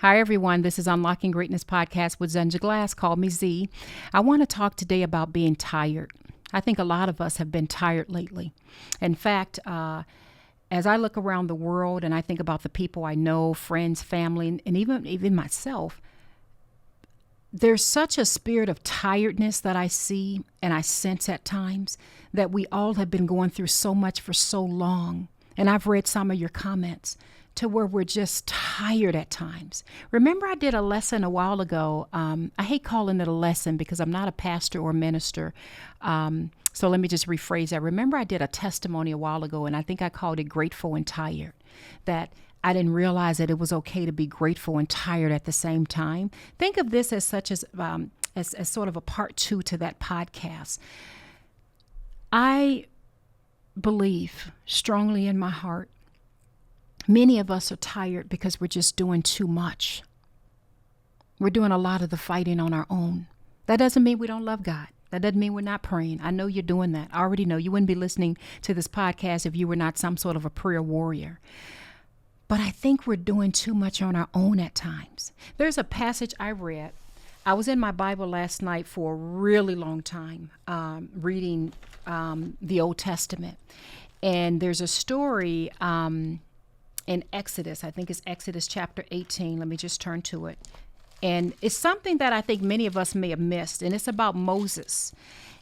Hi, everyone. This is Unlocking Greatness Podcast with Zenja Glass. Call me Z. I want to talk today about being tired. I think a lot of us have been tired lately. In fact, as I look around the world and I think about the people I know, friends, family, and even myself, there's such a spirit of tiredness that I see and I sense at times that we all have been going through so much for so long. And I've read some of your comments to where we're just tired at times. Remember, I did a lesson a while ago. I hate calling it a lesson because I'm not a pastor or minister. So let me just rephrase that. Remember, I did a testimony a while ago, and I think I called it Grateful and Tired. That I didn't realize that it was okay to be grateful and tired at the same time. Think of this as sort of a part 2 to that podcast. I believe strongly in my heart many of us are tired because we're just doing too much. We're doing a lot of the fighting on our own. That doesn't mean we don't love God. That doesn't mean we're not praying. I know you're doing that. I already know you wouldn't be listening to this podcast if you were not some sort of a prayer warrior. But I think we're doing too much on our own at times. There's a passage I read. I was in my Bible last night for a really long time, reading the Old Testament. And there's a story in Exodus. I think it's Exodus chapter 18. Let me just turn to it. And it's something that I think many of us may have missed. And it's about Moses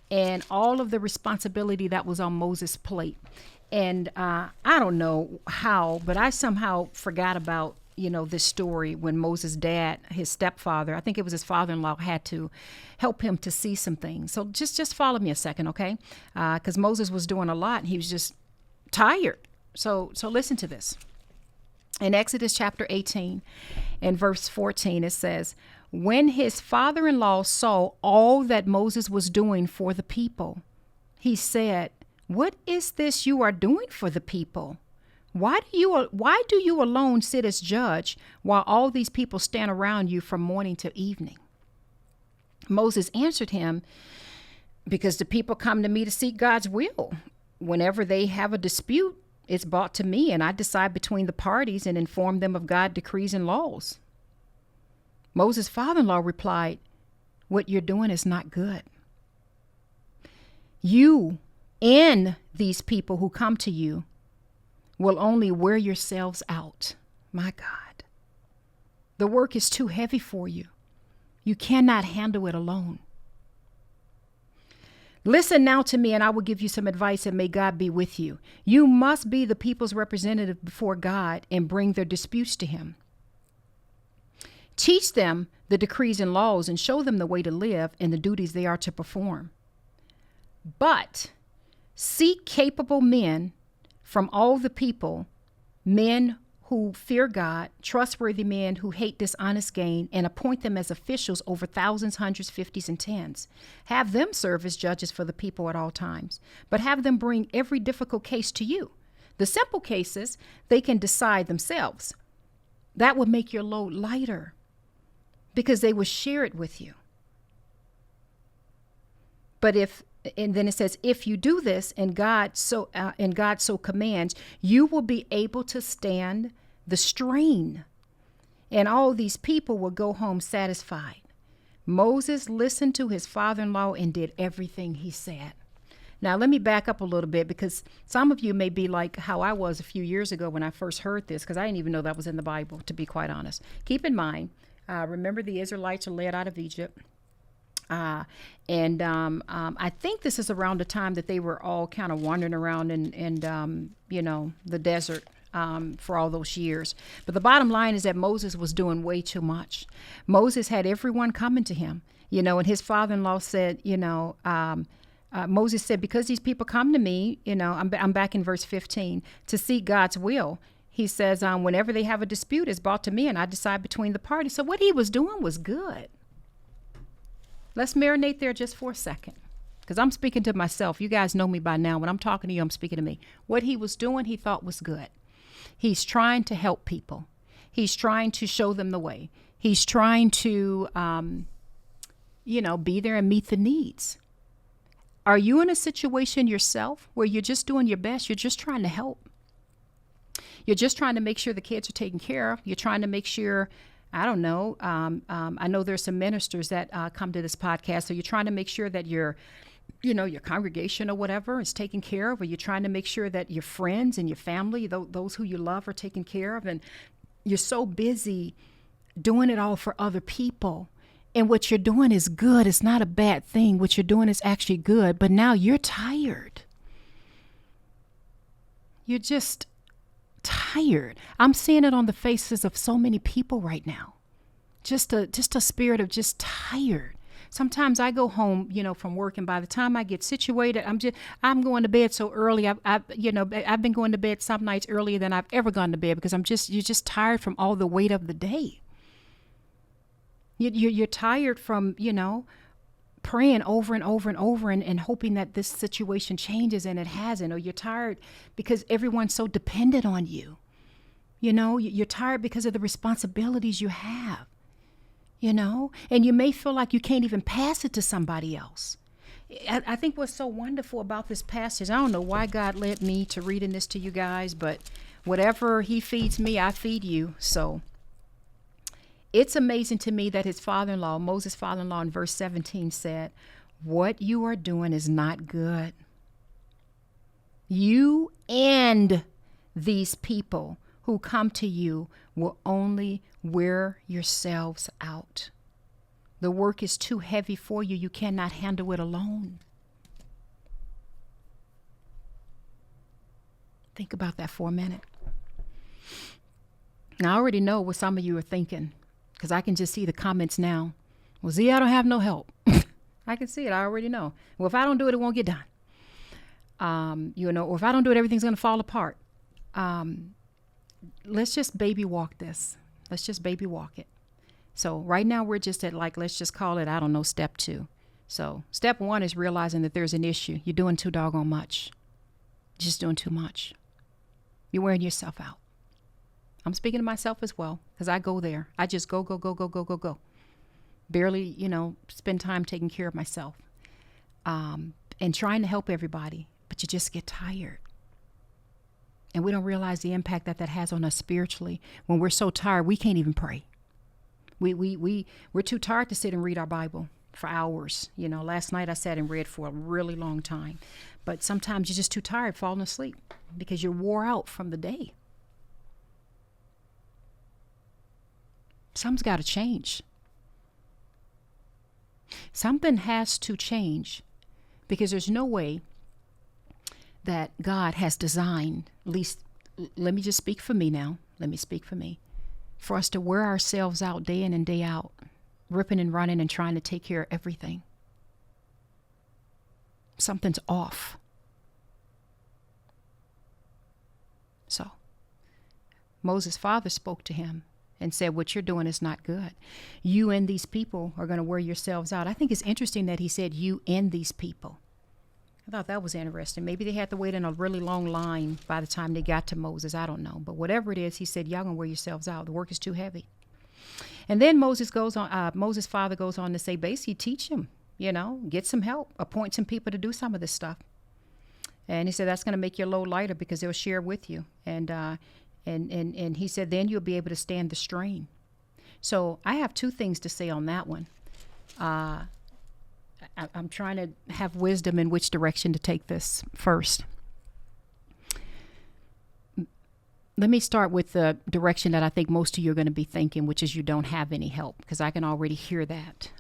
and all of the responsibility that was on Moses' plate. And I don't know how, but I somehow forgot about, this story when Moses' dad, his stepfather, I think it was his father-in-law, had to help him to see some things. So just follow me a second, okay? Because Moses was doing a lot and he was just tired. So listen to this. In Exodus chapter 18 and verse 14, it says, when his father-in-law saw all that Moses was doing for the people, he said, what is this you are doing for the people? Why do you alone sit as judge while all these people stand around you from morning to evening? Moses answered him, because the people come to me to seek God's will. Whenever they have a dispute, it's brought to me, and I decide between the parties and inform them of God's decrees and laws. Moses' father-in-law replied, what you're doing is not good. You and these people who come to you will only wear yourselves out. My God. The work is too heavy for you. You cannot handle it alone. Listen now to me, and I will give you some advice, and may God be with you. You must be the people's representative before God and bring their disputes to him. Teach them the decrees and laws and show them the way to live and the duties they are to perform. But seek capable men from all the people, men who fear God, trustworthy men who hate dishonest gain, and appoint them as officials over thousands, hundreds, fifties, and tens. Have them serve as judges for the people at all times, but have them bring every difficult case to you. The simple cases, they can decide themselves. That would make your load lighter because they will share it with you. And then it says, if you do this and God so commands, you will be able to stand the strain, and all these people will go home satisfied. Moses listened to his father-in-law and did everything he said. Now, let me back up a little bit, because some of you may be like how I was a few years ago when I first heard this, because I didn't even know that was in the Bible, to be quite honest. Keep in mind, remember the Israelites are led out of Egypt. I think this is around the time that they were all kind of wandering around in the desert for all those years. But the bottom line is that Moses was doing way too much. Moses had everyone coming to him, and his father-in-law said, Moses said, because these people come to me, I'm back in verse 15, to seek God's will. He says, whenever they have a dispute, it's brought to me and I decide between the parties. So what he was doing was good. Let's marinate there just for a second, because I'm speaking to myself. You guys know me by now. When I'm talking to you, I'm speaking to me. What he was doing, he thought was good. He's trying to help people. He's trying to show them the way. He's trying to, be there and meet the needs. Are you in a situation yourself where you're just doing your best? You're just trying to help. You're just trying to make sure the kids are taken care of. You're trying to make sure I don't know. I know there's some ministers that come to this podcast. So you're trying to make sure that your congregation or whatever is taken care of, or you're trying to make sure that your friends and your family, those who you love, are taken care of. And you're so busy doing it all for other people. And what you're doing is good. It's not a bad thing. What you're doing is actually good. But now you're tired. You're just tired. I'm seeing it on the faces of so many people right now. Just a spirit of just tired. Sometimes I go home, from work, and by the time I get situated, I'm going to bed so early. I've been going to bed some nights earlier than I've ever gone to bed, because you're just tired from all the weight of the day. You're tired from, praying over and over and over and hoping that this situation changes, and it hasn't. Or you're tired because everyone's so dependent on you. You're tired because of the responsibilities you have, and you may feel like you can't even pass it to somebody else. I think what's so wonderful about this passage, I don't know why God led me to reading this to you guys, but whatever he feeds me, I feed you. So it's amazing to me that his father-in-law, Moses' father-in-law, in verse 17 said, "What you are doing is not good. You and these people who come to you will only wear yourselves out. The work is too heavy for you. You cannot handle it alone." Think about that for a minute. Now, I already know what some of you are thinking, because I can just see the comments now. "Well, Z, I don't have no help." I can see it. I already know. "Well, if I don't do it, it won't get done." Or if I don't do it, everything's going to fall apart. Let's just baby walk this. Let's just baby walk it. So right now we're just at, let's just call it, I don't know, step 2. So step 1 is realizing that there's an issue. You're doing too doggone much. You're just doing too much. You're wearing yourself out. I'm speaking to myself as well, because I go there. I just go. Barely, spend time taking care of myself, and trying to help everybody, but you just get tired. And we don't realize the impact that has on us spiritually. When we're so tired, we can't even pray. We're too tired to sit and read our Bible for hours. Last night I sat and read for a really long time. But sometimes you're just too tired, falling asleep, because you're wore out from the day. Something's got to change. Something has to change, because there's no way that God has designed, at least let me just speak for me now. Let me speak for me. For us to wear ourselves out day in and day out, ripping and running and trying to take care of everything. Something's off. So Moses' father spoke to him and said, "What you're doing is not good. You and these people are going to wear yourselves out." I think it's interesting that he said, "You and these people." I thought that was interesting. Maybe they had to wait in a really long line by the time they got to Moses. I don't know. But whatever it is, he said, "Y'all going to wear yourselves out. The work is too heavy." And then Moses' father goes on to say, basically, teach him, get some help, appoint some people to do some of this stuff. And he said, that's going to make your load lighter, because they'll share with you. And he said, then you'll be able to stand the strain. So I have 2 things to say on that one. I'm trying to have wisdom in which direction to take this first. Let me start with the direction that I think most of you are going to be thinking, which is you don't have any help, because I can already hear that.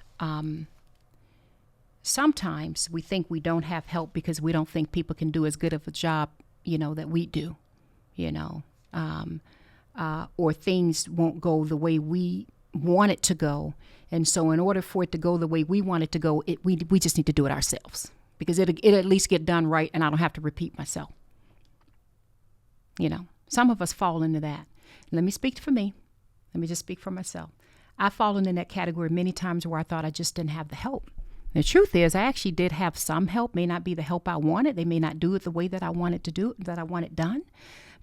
Sometimes we think we don't have help because we don't think people can do as good of a job, that we do, or things won't go the way we want it to go. And so in order for it to go the way we want it to go, we just need to do it ourselves, because it'll at least get done right, and I don't have to repeat myself. Some of us fall into that. Let me speak for me. Let me just speak for myself. I've fallen in that category many times where I thought I just didn't have the help. The truth is, I actually did have some help. May not be the help I wanted. They may not do it the way that I want it done.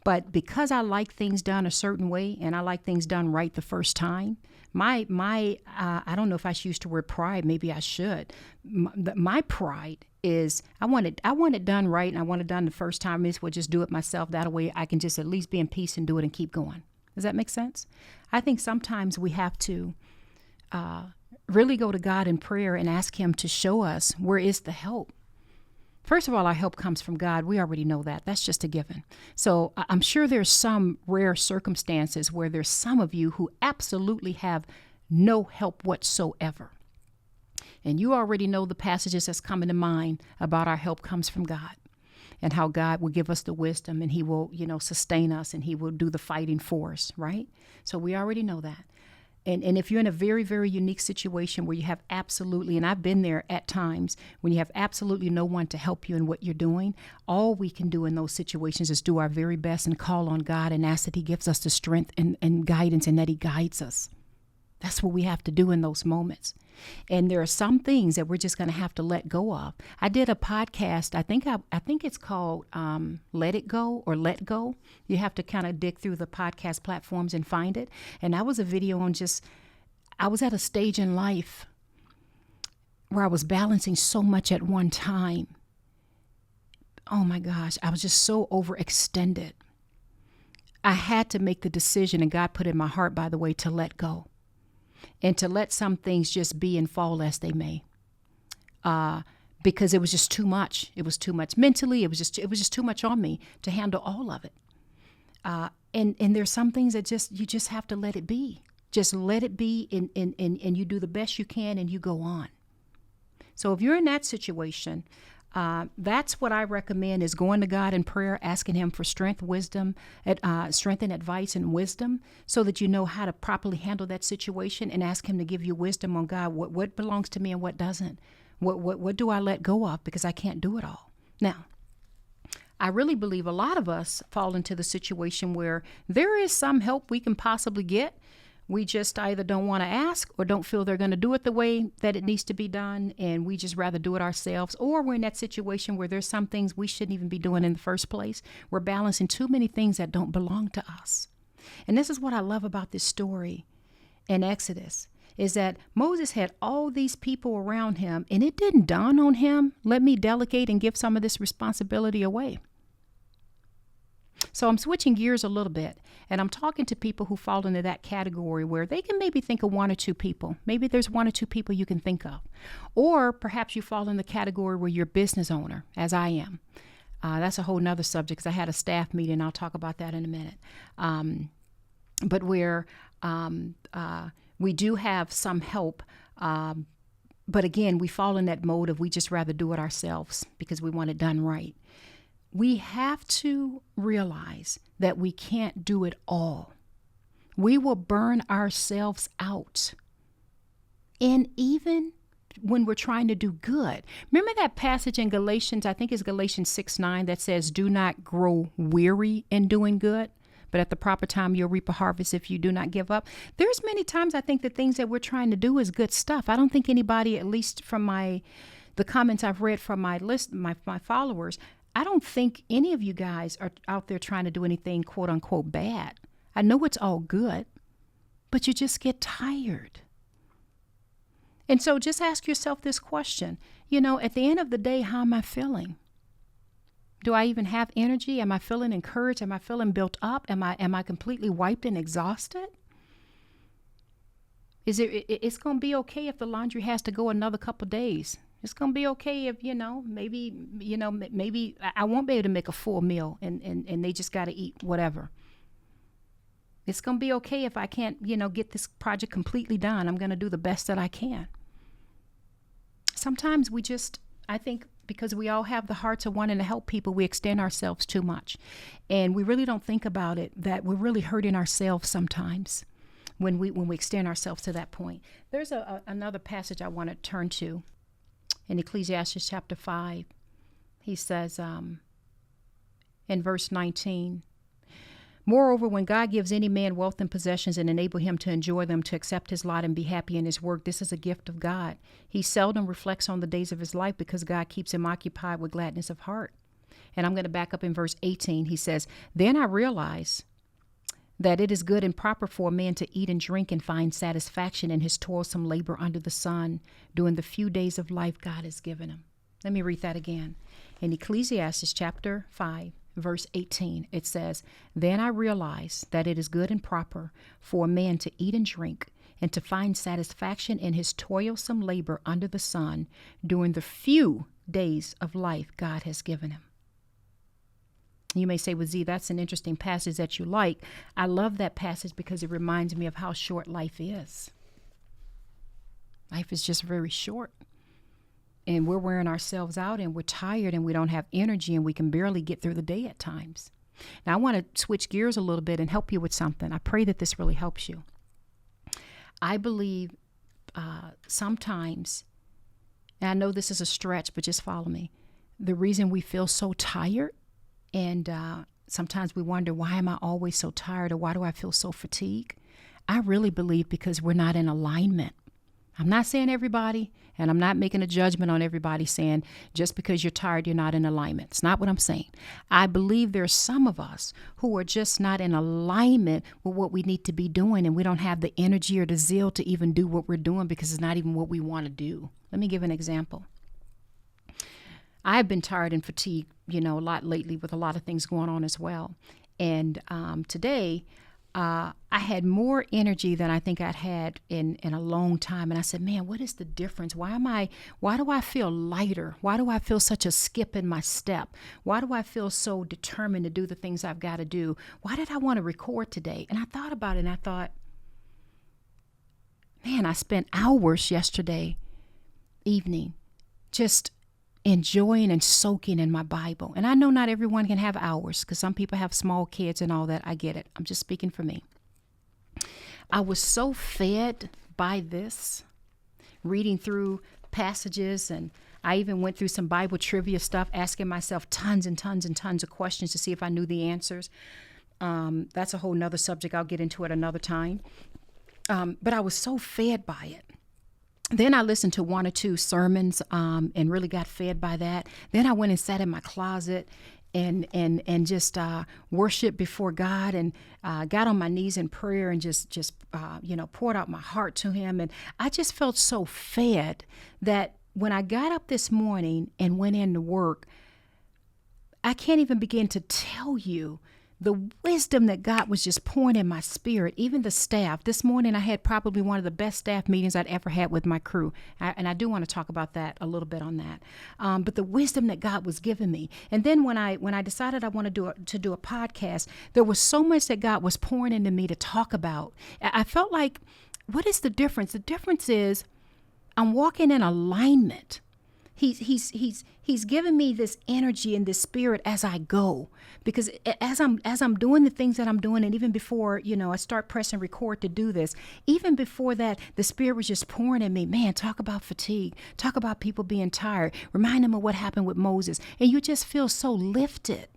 But because I like things done a certain way, and I like things done right the first time, I don't know if I should use the word pride. Maybe I should. My pride is I want it done right, and I want it done the first time. Is well, just do it myself. That way I can just at least be in peace and do it and keep going. Does that make sense? I think sometimes we have to really go to God in prayer and ask him to show us where is the help. First of all, our help comes from God. We already know that. That's just a given. So I'm sure there's some rare circumstances where there's some of you who absolutely have no help whatsoever. And you already know the passages that's coming to mind about our help comes from God and how God will give us the wisdom and he will, sustain us and he will do the fighting for us, right? So we already know that. And if you're in a very, very unique situation where you have absolutely, and I've been there at times, when you have absolutely no one to help you in what you're doing, all we can do in those situations is do our very best and call on God and ask that he gives us the strength and guidance and that he guides us. That's what we have to do in those moments. And there are some things that we're just going to have to let go of. I did a podcast. I think it's called Let It Go or Let Go. You have to kind of dig through the podcast platforms and find it. And that was a video on I was at a stage in life where I was balancing so much at one time. Oh my gosh, I was just so overextended. I had to make the decision, and God put in my heart, by the way, to let go. And to let some things just be and fall as they may, because it was just too much. It was too much mentally. It was just too much on me to handle all of it. And there's some things that you just have to let it be. Just let it be, and you do the best you can, and you go on. So if you're in that situation, that's what I recommend, is going to God in prayer, asking him for strength, wisdom, strength and advice and wisdom, so that you know how to properly handle that situation, and ask him to give you wisdom on, God, what belongs to me and what doesn't. What do I let go of, because I can't do it all. Now, I really believe a lot of us fall into the situation where there is some help we can possibly get. We just either don't want to ask or don't feel they're going to do it the way that it needs to be done, and we just rather do it ourselves. Or we're in that situation where there's some things we shouldn't even be doing in the first place. We're balancing too many things that don't belong to us. And this is what I love about this story in Exodus, is that Moses had all these people around him, and it didn't dawn on him, let me delegate and give some of this responsibility away. So I'm switching gears a little bit, and I'm talking to people who fall into that category where they can maybe think of one or two people. Maybe there's one or two people you can think of. Or perhaps you fall in the category where you're a business owner, as I am. That's a whole nother subject, because I had a staff meeting. I'll talk about that in a minute. But where we do have some help, but again, we fall in that mode of we just rather do it ourselves because we want it done right. We have to realize that we can't do it all. We will burn ourselves out. And even when we're trying to do good. Remember that passage in Galatians, I think it's Galatians 6:9, that says, do not grow weary in doing good, but at the proper time you'll reap a harvest if you do not give up. There's many times I think the things that we're trying to do is good stuff. I don't think anybody, at least from the comments I've read from my list, my followers, I don't think any of you guys are out there trying to do anything quote unquote bad. I know it's all good, but you just get tired. And so just ask yourself this question, at the end of the day, how am I feeling? Do I even have energy? Am I feeling encouraged? Am I feeling built up? Am I completely wiped and exhausted? It's going to be okay if the laundry has to go another couple days. It's going to be okay if, maybe I won't be able to make a full meal and they just got to eat whatever. It's going to be okay if I can't, get this project completely done. I'm going to do the best that I can. Sometimes I think because we all have the hearts of wanting to help people, we extend ourselves too much. And we really don't think about it, that we're really hurting ourselves sometimes when we extend ourselves to that point. There's another passage I want to turn to. In Ecclesiastes chapter 5, he says in verse 19, moreover, when God gives any man wealth and possessions and enable him to enjoy them, to accept his lot and be happy in his work, this is a gift of God. He seldom reflects on the days of his life because God keeps him occupied with gladness of heart. And I'm going to back up in verse 18. He says, then I realize that it is good and proper for a man to eat and drink and find satisfaction in his toilsome labor under the sun during the few days of life God has given him. Let me read that again. In Ecclesiastes chapter 5, verse 18. It says, "Then I realized that it is good and proper for a man to eat and drink and to find satisfaction in his toilsome labor under the sun during the few days of life God has given him." You may say, well, Z, that's an interesting passage that you like. I love that passage because it reminds me of how short life is. Life is just very short. And we're wearing ourselves out and we're tired and we don't have energy and we can barely get through the day at times. Now, I want to switch gears a little bit and help you with something. I pray that this really helps you. I believe sometimes, and I know this is a stretch, but just follow me. The reason we feel so tired and sometimes we wonder, why am I always so tired, or why do I feel so fatigued? I really believe because we're not in alignment. I'm not saying everybody, and I'm not making a judgment on everybody saying just because you're tired, you're not in alignment. It's not what I'm saying. I believe there's some of us who are just not in alignment with what we need to be doing, and we don't have the energy or the zeal to even do what we're doing because it's not even what we want to do. Let me give an example. I've been tired and fatigued, a lot lately with a lot of things going on as well. And today, I had more energy than I think I'd had in a long time. And I said, man, what is the difference? Why do I feel lighter? Why do I feel such a skip in my step? Why do I feel so determined to do the things I've got to do? Why did I want to record today? And I thought about it and I thought, man, I spent hours yesterday evening just enjoying and soaking in my Bible. And I know not everyone can have hours because some people have small kids and all that. I get it. I'm just speaking for me. I was so fed by this, reading through passages, and I even went through some Bible trivia stuff, asking myself tons and tons and tons of questions to see if I knew the answers. That's a whole nother subject. I'll get into it another time. But I was so fed by it. Then I listened to one or two sermons and really got fed by that. Then I went and sat in my closet and just worshiped before God and got on my knees in prayer and just poured out my heart to him. And I just felt so fed that when I got up this morning and went into work, I can't even begin to tell you the wisdom that God was just pouring in my spirit, even the staff. This morning, I had probably one of the best staff meetings I'd ever had with my crew. And I do want to talk about that a little bit on that. But the wisdom that God was giving me. And then when I decided I wanted to do a podcast, there was so much that God was pouring into me to talk about. I felt like, what is the difference? The difference is I'm walking in alignment. He's given me this energy and this spirit as I go, because as I'm doing the things that I'm doing, and even before I start pressing record to do this, even before that, the spirit was just pouring in me. Man, talk about fatigue, talk about people being tired, remind them of what happened with Moses, and you just feel so lifted.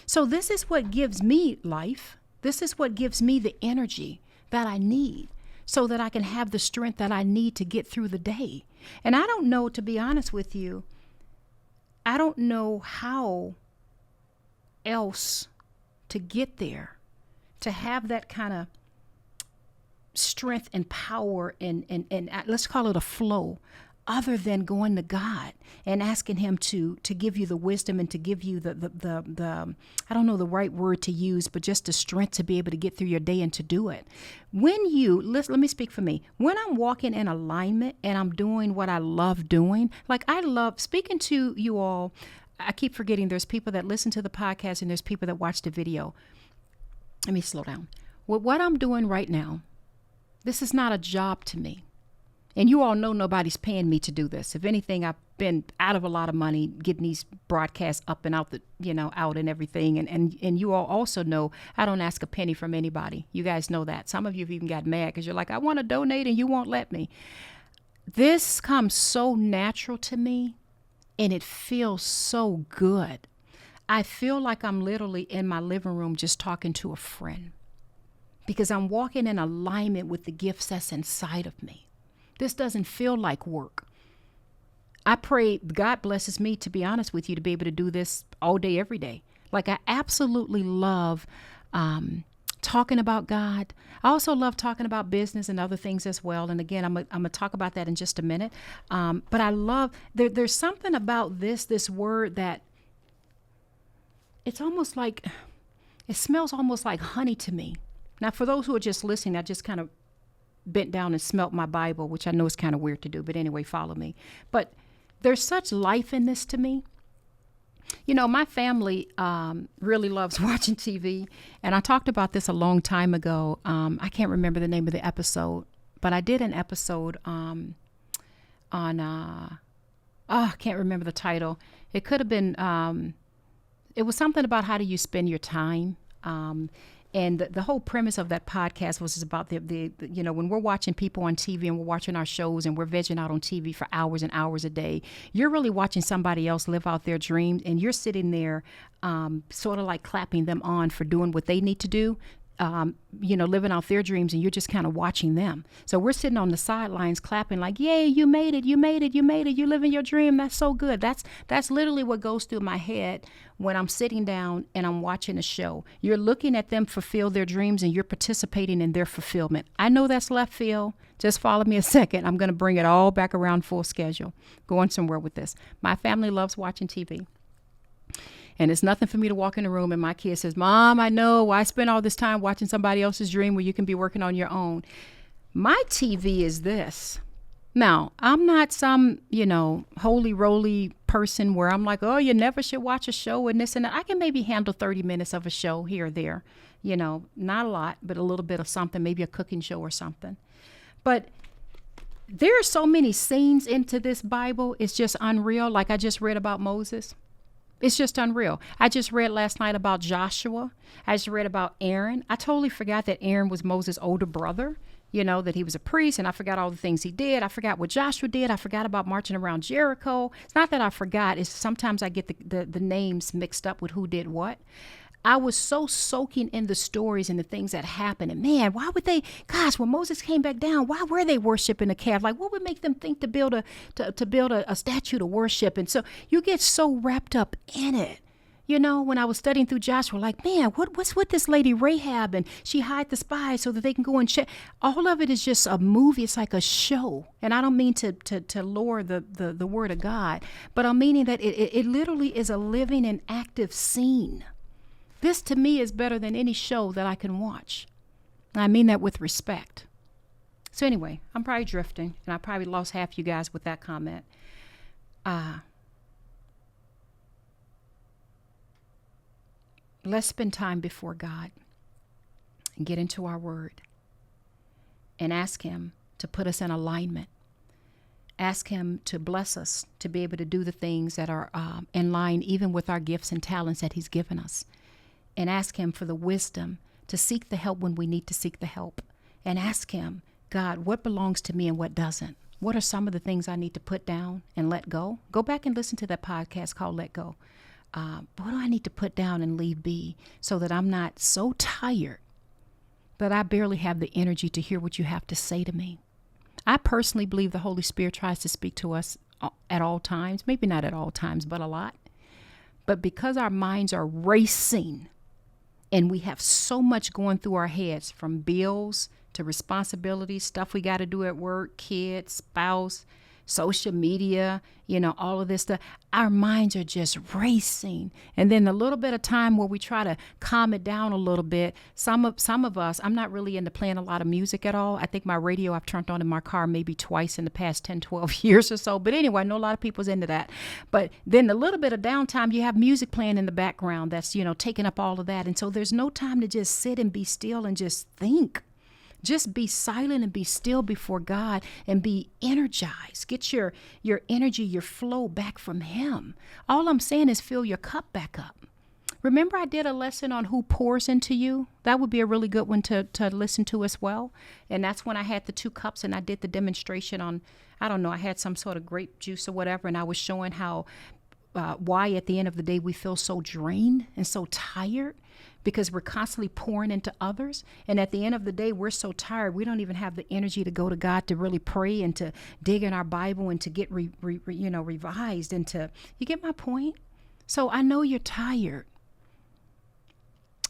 So this is what gives me life. This is what gives me the energy that I need, so that I can have the strength that I need to get through the day. And I don't know, to be honest with you, I don't know how else to get there, to have that kind of strength and power and let's call it a flow, other than going to God and asking him to give you the wisdom and to give you the I don't know the right word to use, but just the strength to be able to get through your day and to do it. When let me speak for me. When I'm walking in alignment and I'm doing what I love doing, like I love speaking to you all. I keep forgetting there's people that listen to the podcast and there's people that watch the video. Let me slow down. With what I'm doing right now, this is not a job to me. And you all know nobody's paying me to do this. If anything, I've been out of a lot of money getting these broadcasts up and out out and everything. And you all also know I don't ask a penny from anybody. You guys know that. Some of you have even got mad because you're like, I want to donate and you won't let me. This comes so natural to me and it feels so good. I feel like I'm literally in my living room just talking to a friend because I'm walking in alignment with the gifts that's inside of me. This doesn't feel like work. I pray God blesses me, to be honest with you, to be able to do this all day, every day. Like I absolutely love talking about God. I also love talking about business and other things as well. And again, I'm going to talk about that in just a minute. But I love, there's something about this word that it's almost like, it smells almost like honey to me. Now, for those who are just listening, I just kind of bent down and smelt my Bible, which I know is kind of weird to do, but anyway, follow me. But there's such life in this to me. You know, my family really loves watching TV, and I talked about this a long time ago. I can't remember the name of the episode, but I did an episode I can't remember the title. It could have been, it was something about how do you spend your time. And the whole premise of that podcast was about the you know, when we're watching people on TV and we're watching our shows and we're vegging out on TV for hours and hours a day, you're really watching somebody else live out their dreams, and you're sitting there sort of like clapping them on for doing what they need to do. You know, living out their dreams, and you're just kind of watching them. So we're sitting on the sidelines clapping like, yay, you made it, you made it, you made it, you're living your dream. That's so good. That's literally what goes through my head when I'm sitting down and I'm watching a show. You're looking at them fulfill their dreams, and you're participating in their fulfillment. I know that's left field. Just follow me a second. I'm going to bring it all back around full schedule. Going somewhere with this. My family loves watching TV. And it's nothing for me to walk in the room and my kid says, Mom, I know why spend all this time watching somebody else's dream where you can be working on your own. My TV is this. Now, I'm not some, you know, holy roly person where I'm like, oh, you never should watch a show and this and that. I can maybe handle 30 minutes of a show here or there. You know, not a lot, but a little bit of something, maybe a cooking show or something. But there are so many scenes into this Bible. It's just unreal. Like I just read about Moses. It's just unreal. I just read last night about Joshua. I just read about Aaron. I totally forgot that Aaron was Moses' older brother, you know, that he was a priest, and I forgot all the things he did. I forgot what Joshua did. I forgot about marching around Jericho. It's not that I forgot. It's sometimes I get the names mixed up with who did what. I was so soaking in the stories and the things that happened. And man, why would they, gosh, when Moses came back down, why were they worshiping a calf? Like what would make them think to build a statue to worship? And so you get so wrapped up in it. You know, when I was studying through Joshua, like, man, what's with this lady Rahab? And she hide the spies so that they can go and check. All of it is just a movie. It's like a show. And I don't mean to lower the word of God, but I'm meaning that it literally is a living and active scene. This to me is better than any show that I can watch. And I mean that with respect. So anyway, I'm probably drifting, and I probably lost half you guys with that comment. Let's spend time before God and get into our word and ask him to put us in alignment. Ask him to bless us to be able to do the things that are in line even with our gifts and talents that he's given us. And ask him for the wisdom to seek the help when we need to seek the help. And ask him, God, what belongs to me and what doesn't? What are some of the things I need to put down and let go? Go back and listen to that podcast called Let Go. What do I need to put down and leave be so that I'm not so tired that I barely have the energy to hear what you have to say to me? I personally believe the Holy Spirit tries to speak to us at all times. Maybe not at all times, but a lot. But because our minds are racing, and we have so much going through our heads, from bills to responsibilities, stuff we got to do at work, kids, spouse, social media, you know, all of this stuff. Our minds are just racing. And then the little bit of time where we try to calm it down a little bit, some of us, I'm not really into playing a lot of music at all. I think my radio I've turned on in my car maybe twice in the past 10, 12 years or so. But anyway, I know a lot of people's into that. But then a little bit of downtime, you have music playing in the background that's, you know, taking up all of that. And so there's no time to just sit and be still and just think. Just be silent and be still before God and be energized. Get your energy, your flow back from him. All I'm saying is fill your cup back up. Remember I did a lesson on who pours into you? That would be a really good one to listen to as well. And that's when I had the 2 cups and I did the demonstration on, I don't know, I had some sort of grape juice or whatever. And I was showing how why at the end of the day we feel so drained and so tired, because we're constantly pouring into others. And at the end of the day, we're so tired, we don't even have the energy to go to God to really pray and to dig in our Bible and to get revised and to, you get my point? So I know you're tired.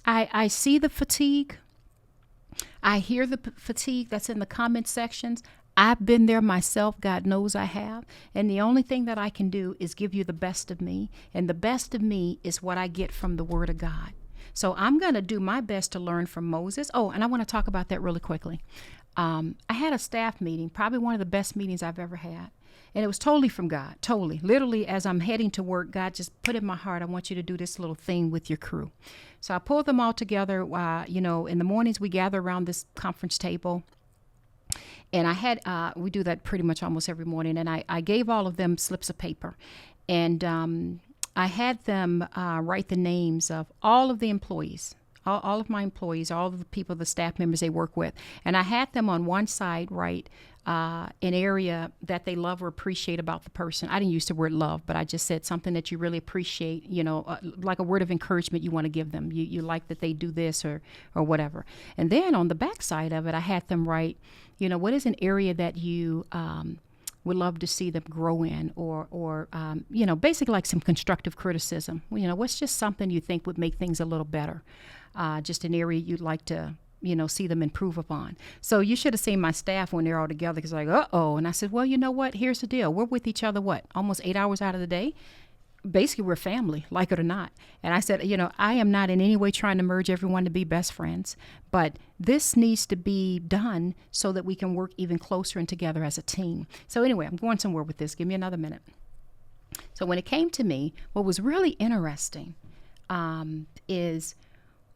I see the fatigue. I hear the fatigue that's in the comment sections. I've been there myself. God knows I have. And the only thing that I can do is give you the best of me. And the best of me is what I get from the Word of God. So I'm going to do my best to learn from Moses. Oh, and I want to talk about that really quickly. I had a staff meeting, probably one of the best meetings I've ever had. And it was totally from God, totally. Literally, as I'm heading to work, God just put in my heart, I want you to do this little thing with your crew. So I pulled them all together. In the mornings, we gather around this conference table. And I had, we do that pretty much almost every morning. And I gave all of them slips of paper. And I had them write the names of all of the employees, all of my employees, all of the people, the staff members they work with. And I had them on one side write an area that they love or appreciate about the person. I didn't use the word love, but I just said something that you really appreciate, like a word of encouragement you want to give them. You like that they do this or whatever. And then on the back side of it, I had them write, what is an area that you would love to see them grow in, or basically like some constructive criticism. What's just something you think would make things a little better? Just an area you'd like to, see them improve upon. So you should have seen my staff when they're all together, because like, uh-oh. And I said, well, you know what? Here's the deal. We're with each other, almost 8 hours out of the day. Basically, we're family, like it or not. And I said, I am not in any way trying to merge everyone to be best friends, but this needs to be done so that we can work even closer and together as a team. So anyway, I'm going somewhere with this. Give me another minute. So when it came to me, what was really interesting is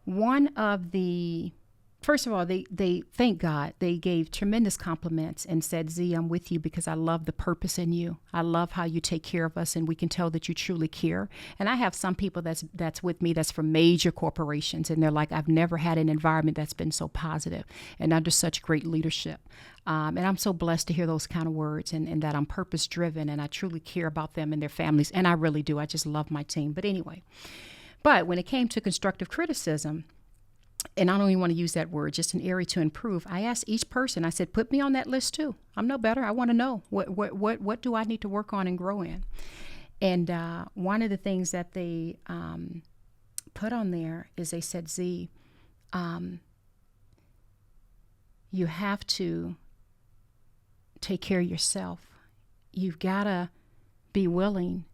one of the, first of all, they thank God, they gave tremendous compliments and said, Z, I'm with you because I love the purpose in you. I love how you take care of us, and we can tell that you truly care. And I have some people that's with me that's from major corporations, and they're like, I've never had an environment that's been so positive and under such great leadership. And I'm so blessed to hear those kind of words, and that I'm purpose driven and I truly care about them and their families. And I really do. I just love my team. But anyway, but when it came to constructive criticism, and I don't even want to use that word, just an area to improve, I asked each person, I said, put me on that list too. I'm no better. I want to know what do I need to work on and grow in. And one of the things that they put on there is they said, Z, you have to take care of yourself. You've got to be willing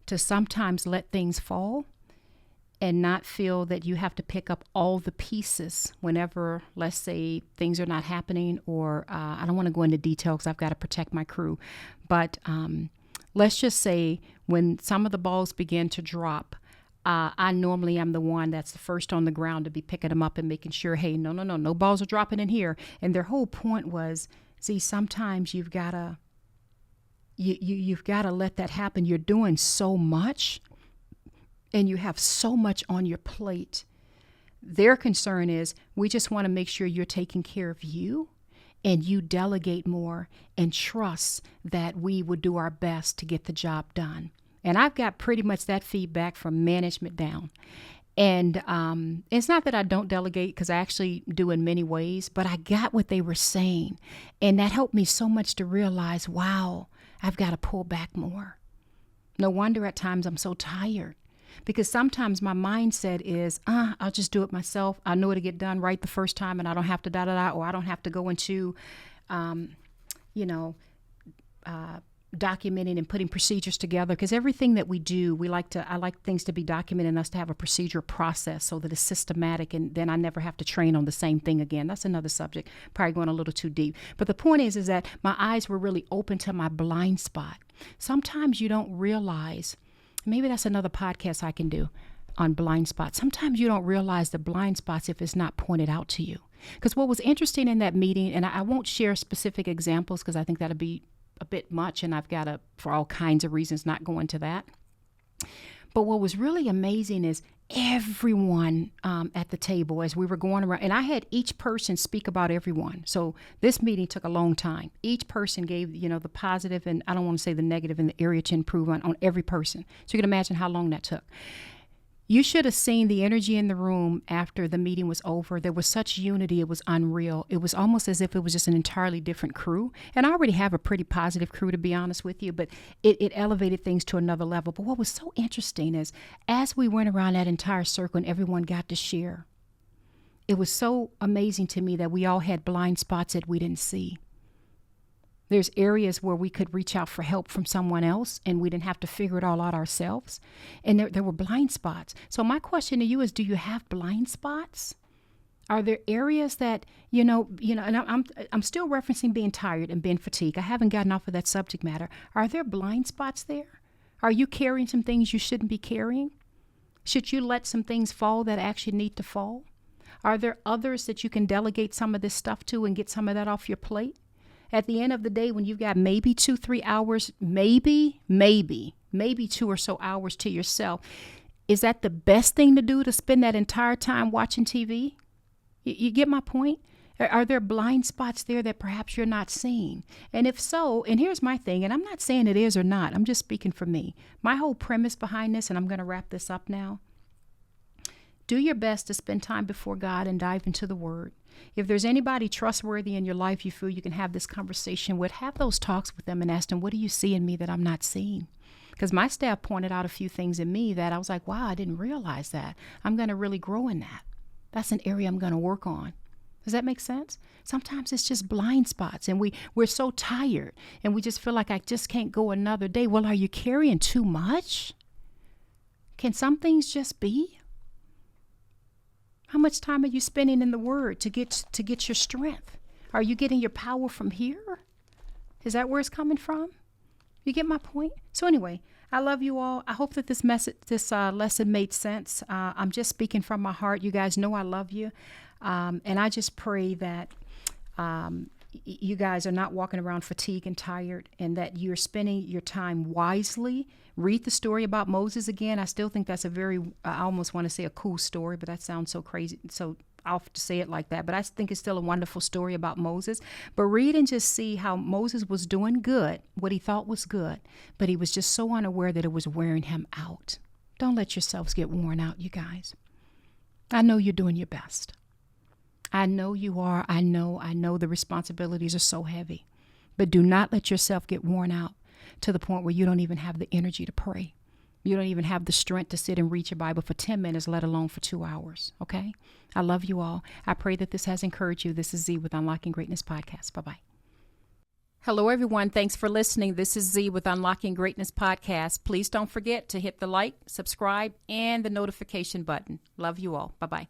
to sometimes let things fall and not feel that you have to pick up all the pieces whenever, let's say, things are not happening, or I don't want to go into detail because I've got to protect my crew. But let's just say when some of the balls begin to drop, I normally am the one that's the first on the ground to be picking them up and making sure, hey, no balls are dropping in here. And their whole point was, see, sometimes you've got to let that happen. You're doing so much, and you have so much on your plate. Their concern is, we just want to make sure you're taking care of you, and you delegate more and trust that we would do our best to get the job done. And I've got pretty much that feedback from management down. And it's not that I don't delegate, because I actually do in many ways, but I got what they were saying. And that helped me so much to realize, wow, I've got to pull back more. No wonder at times I'm so tired. Because sometimes my mindset is, I'll just do it myself. I know it'll get done right the first time, and I don't have to or I don't have to go into, documenting and putting procedures together. Because everything that we do, I like things to be documented and us to have a procedure process so that it's systematic, and then I never have to train on the same thing again. That's another subject, probably going a little too deep. But the point is that my eyes were really open to my blind spot. Sometimes you don't realize. Maybe that's another podcast I can do on blind spots. Sometimes you don't realize the blind spots if it's not pointed out to you. Because what was interesting in that meeting, and I won't share specific examples because I think that'll be a bit much, and I've got to, for all kinds of reasons, not go into that. But what was really amazing is everyone at the table, as we were going around, and I had each person speak about everyone. So this meeting took a long time. Each person gave, the positive, and I don't want to say the negative, in the area to improve on every person. So you can imagine how long that took. You should have seen the energy in the room after the meeting was over. There was such unity. It was unreal. It was almost as if it was just an entirely different crew. And I already have a pretty positive crew, to be honest with you, but it elevated things to another level. But what was so interesting is, as we went around that entire circle and everyone got to share, it was so amazing to me that we all had blind spots that we didn't see. There's areas where we could reach out for help from someone else and we didn't have to figure it all out ourselves. And there were blind spots. So my question to you is, do you have blind spots? Are there areas that, and I'm still referencing being tired and being fatigued. I haven't gotten off of that subject matter. Are there blind spots there? Are you carrying some things you shouldn't be carrying? Should you let some things fall that actually need to fall? Are there others that you can delegate some of this stuff to and get some of that off your plate? At the end of the day, when you've got maybe 2-3 hours, maybe 2 or so hours to yourself, is that the best thing to do, to spend that entire time watching TV? You get my point? Are there blind spots there that perhaps you're not seeing? And if so, and here's my thing, and I'm not saying it is or not, I'm just speaking for me. My whole premise behind this, and I'm going to wrap this up now, do your best to spend time before God and dive into the Word. If there's anybody trustworthy in your life you feel you can have this conversation with, have those talks with them and ask them, what do you see in me that I'm not seeing? Because my staff pointed out a few things in me that I was like, wow, I didn't realize that. I'm going to really grow in that. That's an area I'm going to work on. Does that make sense? Sometimes it's just blind spots and we're so tired and we just feel like I just can't go another day. Well, are you carrying too much? Can some things just be? How much time are you spending in the Word to get your strength? Are you getting your power from here? Is that where it's coming from? You get my point? So anyway, I love you all. I hope that this lesson made sense. I'm just speaking from my heart. You guys know I love you. And I just pray that you guys are not walking around fatigued and tired, and that you're spending your time wisely. Read the story about Moses again. I still think that's I almost want to say a cool story, but that sounds so crazy. So I'll have to say it like that. But I think it's still a wonderful story about Moses. But read and just see how Moses was doing good, what he thought was good, but he was just so unaware that it was wearing him out. Don't let yourselves get worn out, you guys. I know you're doing your best. I know you are. I know the responsibilities are so heavy. But do not let yourself get worn out to the point where you don't even have the energy to pray. You don't even have the strength to sit and read your Bible for 10 minutes, let alone for 2 hours. Okay? I love you all. I pray that this has encouraged you. This is Z with Unlocking Greatness Podcast. Bye-bye. Hello, everyone. Thanks for listening. This is Z with Unlocking Greatness Podcast. Please don't forget to hit the like, subscribe, and the notification button. Love you all. Bye-bye.